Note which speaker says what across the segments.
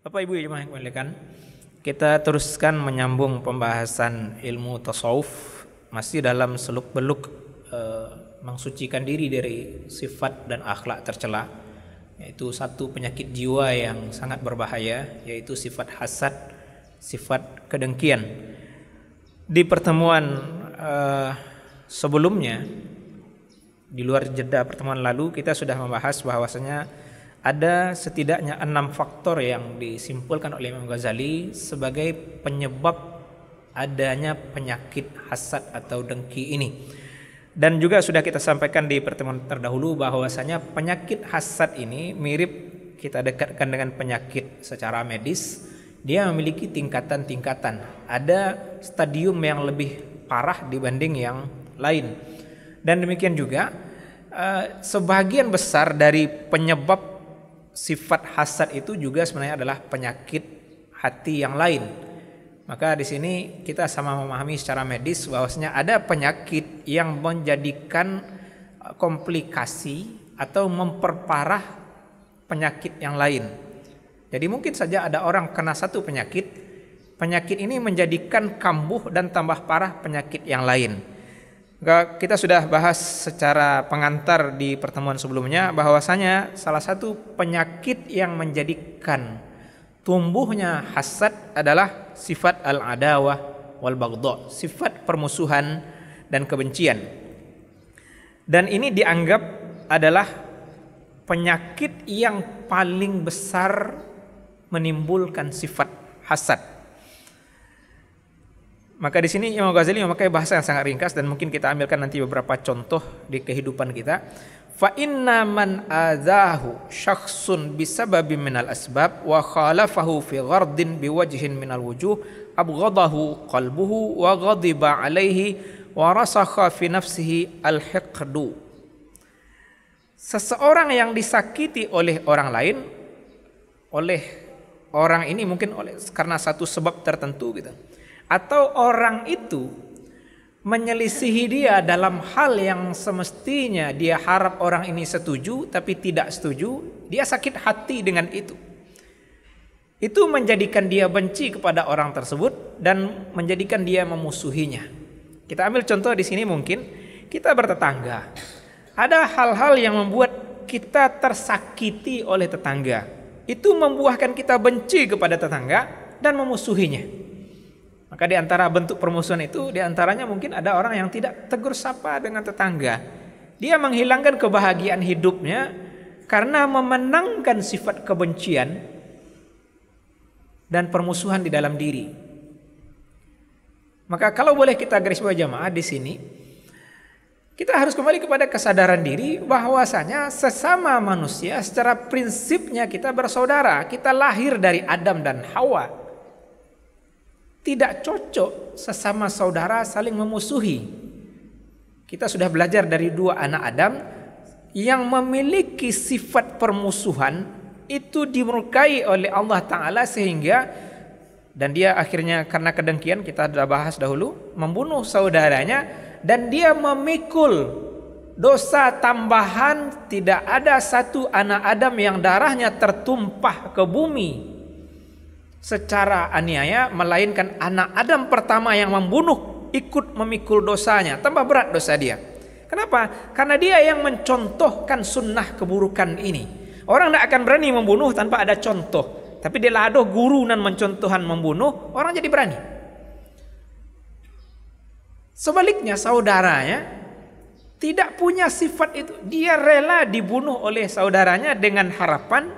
Speaker 1: Bapak Ibu yang dimuliakan, kita teruskan menyambung pembahasan ilmu tasawuf masih dalam seluk-beluk mensucikan diri dari sifat dan akhlak tercela, yaitu satu penyakit jiwa yang sangat berbahaya, yaitu sifat hasad, sifat kedengkian. Di pertemuan sebelumnya, di luar jeda pertemuan lalu, kita sudah membahas bahwasanya ada setidaknya 6 faktor yang disimpulkan oleh Imam Ghazali sebagai penyebab adanya penyakit hasad atau dengki ini. Dan juga sudah kita sampaikan di pertemuan terdahulu bahwasanya penyakit hasad ini mirip kita dekatkan dengan penyakit secara medis. Dia memiliki tingkatan-tingkatan. Ada stadium yang lebih parah dibanding yang lain. Dan demikian juga sebagian besar dari penyebab sifat hasad itu juga sebenarnya adalah penyakit hati yang lain. Maka di sini kita sama memahami secara medis bahwasanya ada penyakit yang menjadikan komplikasi atau memperparah penyakit yang lain. Jadi mungkin saja ada orang kena satu penyakit ini menjadikan kambuh dan tambah parah penyakit yang lain. Kita sudah bahas secara pengantar di pertemuan sebelumnya bahwasanya salah satu penyakit yang menjadikan tumbuhnya hasad adalah sifat al-adawah wal baghdha, sifat permusuhan dan kebencian. Dan ini dianggap adalah penyakit yang paling besar menimbulkan sifat hasad. Maka di sini Imam Ghazali memakai bahasa yang sangat ringkas dan mungkin kita ambilkan nanti beberapa contoh di kehidupan kita. Fa inna man adzahu syakhsun bisababi minal asbab wa khalafahu fi ghardin biwajhin minal wujuh abghadahu qalbuhu wa ghadiba alaihi wa rasakha fi nafsihi al-hiqdu. Seseorang yang disakiti oleh orang lain, oleh orang ini mungkin karena satu sebab tertentu gitu, atau orang itu menyelisihi dia dalam hal yang semestinya dia harap orang ini setuju tapi tidak setuju, dia sakit hati dengan itu. Itu menjadikan dia benci kepada orang tersebut dan menjadikan dia memusuhinya. Kita ambil contoh di sini, mungkin kita bertetangga. Ada hal-hal yang membuat kita tersakiti oleh tetangga. Itu membuahkan kita benci kepada tetangga dan memusuhinya. Maka di antara bentuk permusuhan itu, di antaranya mungkin ada orang yang tidak tegur sapa dengan tetangga. Dia menghilangkan kebahagiaan hidupnya karena memenangkan sifat kebencian dan permusuhan di dalam diri. Maka kalau boleh kita garis bawah jamaah di sini, kita harus kembali kepada kesadaran diri bahwasanya sesama manusia secara prinsipnya kita bersaudara. Kita lahir dari Adam dan Hawa. Tidak cocok sesama saudara saling memusuhi. Kita sudah belajar dari 2 anak Adam yang memiliki sifat permusuhan itu dimurkai oleh Allah Ta'ala sehingga, dan dia akhirnya karena kedengkian, kita sudah bahas dahulu, membunuh saudaranya dan dia memikul dosa tambahan. Tidak ada satu anak Adam yang darahnya tertumpah ke bumi secara aniaya, melainkan anak Adam pertama yang membunuh ikut memikul dosanya, tambah berat dosa dia. Kenapa? Karena dia yang mencontohkan sunnah keburukan ini. Orang tidak akan berani membunuh tanpa ada contoh, tapi dia ladoh guru dan mencontohan membunuh, orang jadi berani. Sebaliknya saudaranya tidak punya sifat itu, dia rela dibunuh oleh saudaranya dengan harapan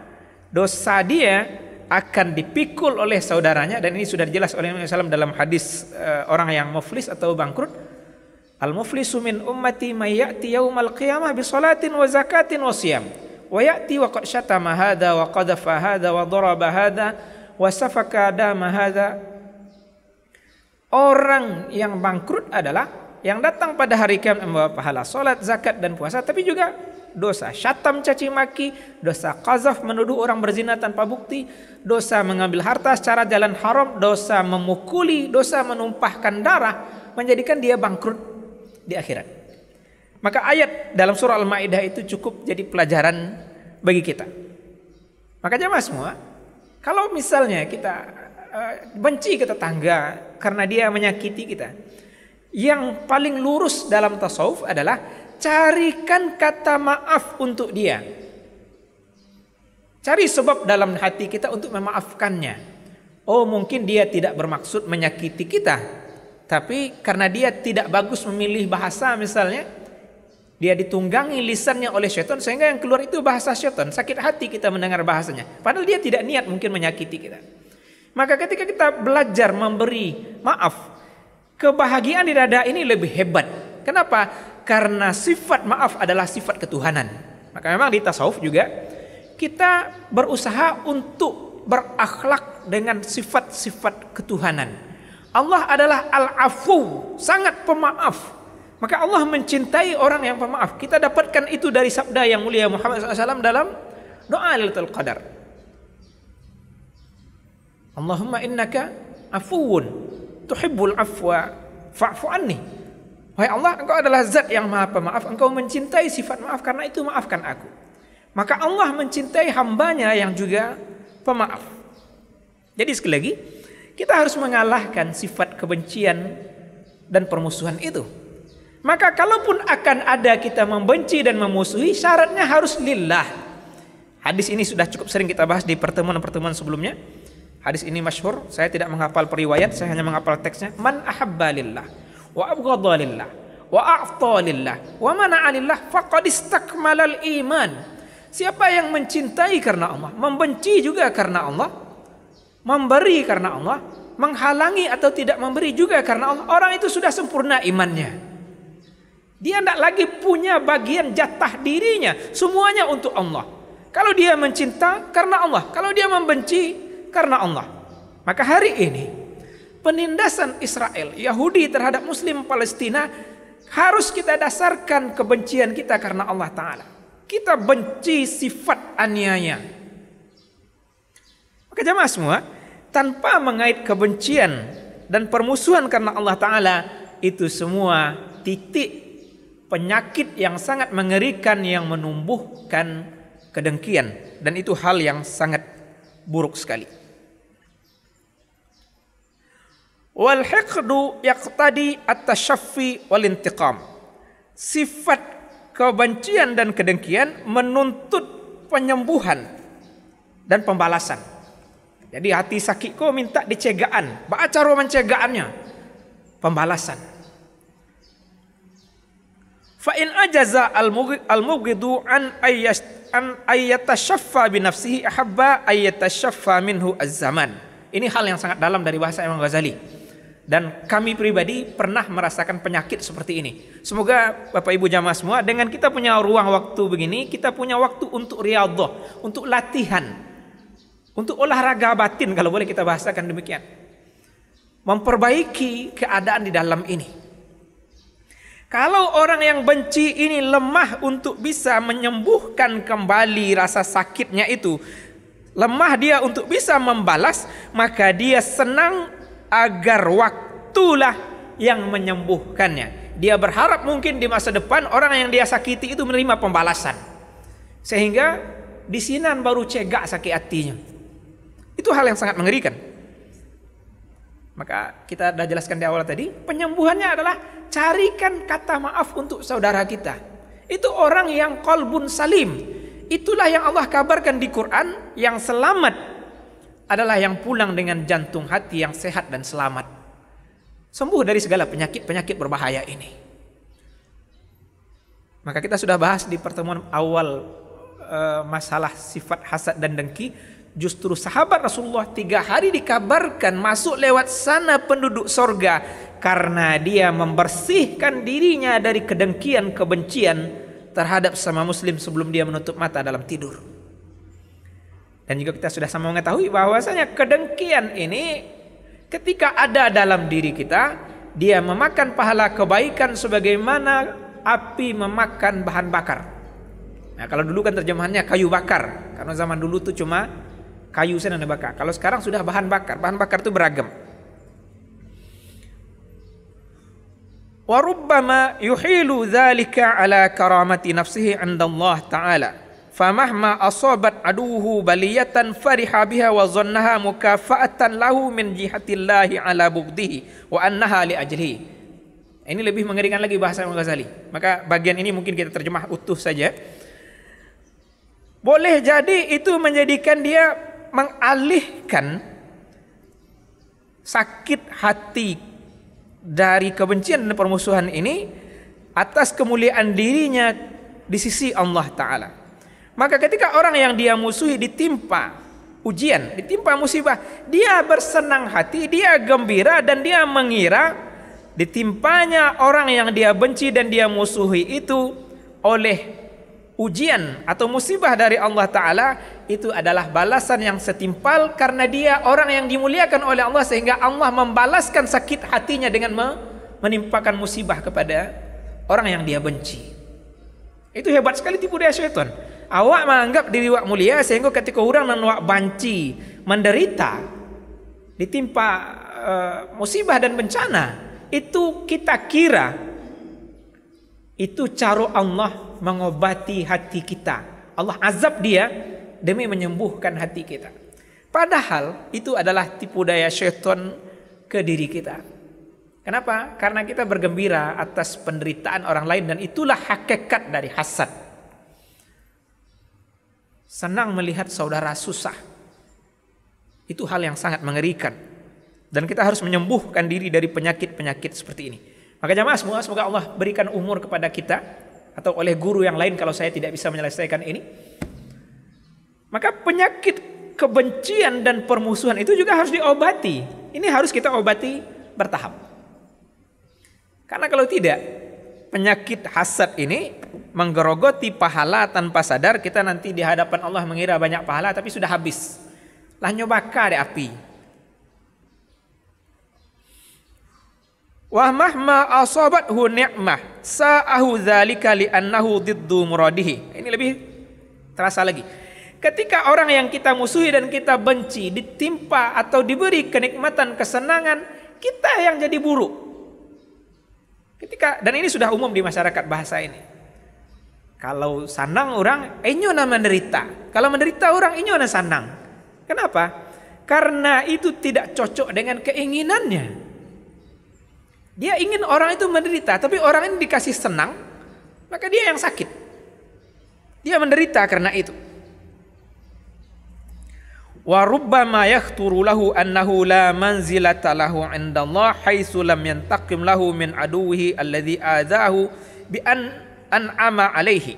Speaker 1: dosa dia akan dipikul oleh saudaranya. Dan ini sudah dijelas oleh Nabi SAW dalam hadis orang yang muflis atau bangkrut. Al-muflisu min ummati may ya'ti yaumal qiyamah bi salatin wa zakatin wa siyam wa ya'ti wa qad syatama hadha wa qadhafa hadha wa daraba hadha wa safaka dama hadha. Orang yang bangkrut adalah yang datang pada hari kiamat membawa pahala salat, zakat dan puasa, tapi juga dosa syatam, caci maki, dosa qazaf, menuduh orang berzina tanpa bukti, dosa mengambil harta secara jalan haram, dosa memukuli, dosa menumpahkan darah, menjadikan dia bangkrut di akhirat. Maka ayat dalam surah Al-Maidah itu cukup jadi pelajaran bagi kita. Maka jemaah semua, Kalau misalnya kita benci ke tetangga karena dia menyakiti kita, yang paling lurus dalam tasawuf adalah carikan kata maaf untuk dia. Cari sebab dalam hati kita untuk memaafkannya. Oh, mungkin dia tidak bermaksud menyakiti kita, tapi karena dia tidak bagus memilih bahasa misalnya, dia ditunggangi lisannya oleh syaitan sehingga yang keluar itu bahasa syaitan. Sakit hati kita mendengar bahasanya, padahal dia tidak niat mungkin menyakiti kita. Maka ketika kita belajar memberi maaf, kebahagiaan di dada ini lebih hebat. Kenapa? Karena sifat maaf adalah sifat ketuhanan. Maka memang di tasawuf juga kita berusaha untuk berakhlak dengan sifat-sifat ketuhanan. Allah adalah Al-Afu, sangat pemaaf. Maka Allah mencintai orang yang pemaaf. Kita dapatkan itu dari sabda yang mulia Muhammad SAW dalam doa Lailatul Qadar. Allahumma innaka afuwun tuhibbul afwa fa'fu anni. Wahai Allah, Engkau adalah zat yang maha pemaaf. Engkau mencintai sifat maaf, karena itu maafkan aku. Maka Allah mencintai hambanya yang juga pemaaf. Jadi sekali lagi, kita harus mengalahkan sifat kebencian dan permusuhan itu. Maka kalaupun akan ada kita membenci dan memusuhi, syaratnya harus lillah. Hadis ini sudah cukup sering kita bahas di pertemuan-pertemuan sebelumnya. Hadis ini masyhur, saya tidak menghafal periwayat, saya hanya menghafal teksnya. Man ahabba lillah, wa abghadha lillah, wa a'ta lillah, wa mana'a lillah, faqad istakmalal iman. Siapa yang mencintai karena Allah, membenci juga karena Allah, memberi karena Allah, menghalangi atau tidak memberi juga karena Allah, orang itu sudah sempurna imannya. Dia tidak lagi punya bagian jatah dirinya, semuanya untuk Allah. Kalau dia mencinta karena Allah, kalau dia membenci karena Allah. Maka hari ini penindasan Israel, Yahudi terhadap Muslim Palestina harus kita dasarkan kebencian kita karena Allah Ta'ala. Kita benci sifat aniaya. Maka jamaah semua, tanpa mengait kebencian dan permusuhan karena Allah Ta'ala, itu semua titik penyakit yang sangat mengerikan yang menumbuhkan kedengkian, dan itu hal yang sangat buruk sekali. Wal hiqdu yaqtadi at-tashaffi wal intiqam. Sifat kebencian dan kedengkian menuntut penyembuhan dan pembalasan. Jadi hati sakit kau minta dicegaan, apa cara mencegaannya? Pembalasan. Fa in ajaza al-mughidu an ayyatashaffa bi nafsihi ahabba ayyatashaffa minhu az-zaman. Ini hal yang sangat dalam dari bahasa Imam Ghazali. Dan kami pribadi pernah merasakan penyakit seperti ini. Semoga Bapak Ibu jamaah semua, dengan kita punya ruang waktu begini, kita punya waktu untuk riyadhah, untuk latihan, untuk olahraga batin, kalau boleh kita bahasakan demikian. Memperbaiki keadaan di dalam ini. Kalau orang yang benci ini lemah untuk bisa menyembuhkan kembali rasa sakitnya itu, lemah dia untuk bisa membalas, maka dia senang agar waktulah yang menyembuhkannya. Dia berharap mungkin di masa depan orang yang dia sakiti itu menerima pembalasan, sehingga di sinan baru cegak sakit hatinya. Itu hal yang sangat mengerikan. Maka kita sudah jelaskan di awal tadi, penyembuhannya adalah carikan kata maaf untuk saudara kita. Itu orang yang qalbun salim. Itulah yang Allah kabarkan di Quran, yang selamat adalah yang pulang dengan jantung hati yang sehat dan selamat, sembuh dari segala penyakit-penyakit berbahaya ini. Maka kita sudah bahas di pertemuan awal masalah sifat hasad dan dengki. Justru sahabat Rasulullah 3 hari dikabarkan masuk lewat sana penduduk sorga, karena dia membersihkan dirinya dari kedengkian, kebencian terhadap sesama muslim sebelum dia menutup mata dalam tidur. Dan juga kita sudah sama mengetahui bahwasanya kedengkian ini ketika ada dalam diri kita, dia memakan pahala kebaikan sebagaimana api memakan bahan bakar. Nah, kalau dulu kan terjemahannya kayu bakar, karena zaman dulu tuh cuma kayu saja yang dibakar. Kalau sekarang sudah bahan bakar. Bahan bakar itu beragam. Wa rubbama yuhilu dzalika ala karamati nafsihi 'inda Allah Ta'ala. famahma asabat aduhu baliyatan fariha biha wa zannaha mukafa'atan lahu min jihatillahi ala bugdihi wa annaha li ajlihi. Ini lebih mengerikan lagi bahasa Imam Ghazali. Maka bagian ini mungkin kita terjemah utuh saja. Boleh jadi itu menjadikan dia mengalihkan sakit hati dari kebencian dan permusuhan ini atas kemuliaan dirinya di sisi Allah Ta'ala. Maka ketika orang yang dia musuhi ditimpa ujian, ditimpa musibah, dia bersenang hati, dia gembira, dan dia mengira ditimpanya orang yang dia benci dan dia musuhi itu oleh ujian atau musibah dari Allah Ta'ala, itu adalah balasan yang setimpal karena dia orang yang dimuliakan oleh Allah, sehingga Allah membalaskan sakit hatinya dengan menimpakan musibah kepada orang yang dia benci. Itu hebat sekali tipu daya syaitan. Awak menganggap diri awak mulia, sehingga ketika orang yang awak banci menderita, ditimpa musibah dan bencana, itu kita kira itu cara Allah mengobati hati kita. Allah azab dia demi menyembuhkan hati kita. Padahal itu adalah tipu daya syaitan ke diri kita. Kenapa? Karena kita bergembira atas penderitaan orang lain, dan itulah hakikat dari hasad. Senang melihat saudara susah. Itu hal yang sangat mengerikan. Dan kita harus menyembuhkan diri dari penyakit-penyakit seperti ini. Maka jamaah semua, semoga Allah berikan umur kepada kita, atau oleh guru yang lain kalau saya tidak bisa menyelesaikan ini. Maka penyakit kebencian dan permusuhan itu juga harus diobati. Ini harus kita obati bertahap. Karena kalau tidak, penyakit hasad ini menggerogoti pahala tanpa sadar. Kita nanti di hadapan Allah mengira banyak pahala, tapi sudah habis. Lah nyobaka di api. Wa mahma asabathu ni'mah sa'ahu dzalika li'annahu diddu muradihi. Ini lebih terasa lagi. Ketika orang yang kita musuhi dan kita benci ditimpa atau diberi kenikmatan, kesenangan, kita yang jadi buruk. Dan ini sudah umum di masyarakat bahasa ini. Kalau sanang orang, inyo na menderita. Kalau menderita orang, inyo na sanang. Kenapa? Karena itu tidak cocok dengan keinginannya. Dia ingin orang itu menderita, tapi orang ini dikasih senang, maka dia yang sakit. Dia menderita karena itu. Wa rubbama yakhturu lahu annahu la manzilata lahu 'inda Allah haitsu lam yantaqim lahu min aduwwihi alladhi adahu bi an'ama alaihi.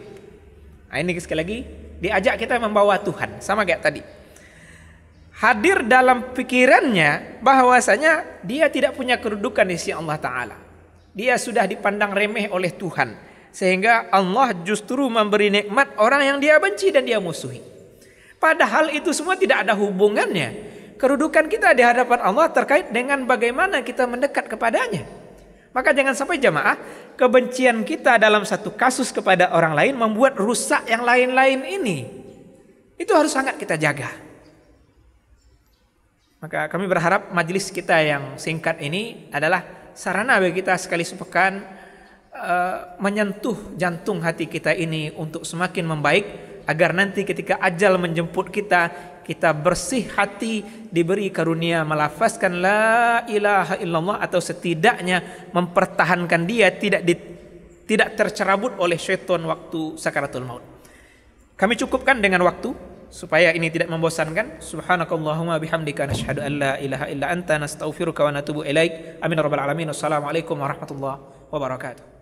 Speaker 1: Nah, ini sekali lagi diajak kita membawa Tuhan, sama kayak tadi. Hadir dalam pikirannya bahwasanya dia tidak punya kedudukan di sisi Allah Ta'ala. Dia sudah dipandang remeh oleh Tuhan, sehingga Allah justru memberi nikmat orang yang dia benci dan dia musuhi. Padahal itu semua tidak ada hubungannya. Kedudukan kita di hadapan Allah terkait dengan bagaimana kita mendekat kepadanya. Maka jangan sampai jamaah, kebencian kita dalam satu kasus kepada orang lain membuat rusak yang lain-lain ini. Itu harus sangat kita jaga. Maka kami berharap majelis kita yang singkat ini adalah sarana bagi kita sekali sepekan menyentuh jantung hati kita ini untuk semakin membaik, agar nanti ketika ajal menjemput kita, kita bersih hati, diberi karunia melafazkan la ilaha illallah, atau setidaknya mempertahankan dia tidak tercerabut oleh syaitan waktu sakaratul maut. Kami cukupkan dengan waktu supaya ini tidak membosankan. Subhanakallahumma bihamdika nasyhadu an la ilaha illa anta nastaghfiruka wa natubu ilaik. Amin ya rabbal alamin. Wassalamualaikum warahmatullahi wabarakatuh.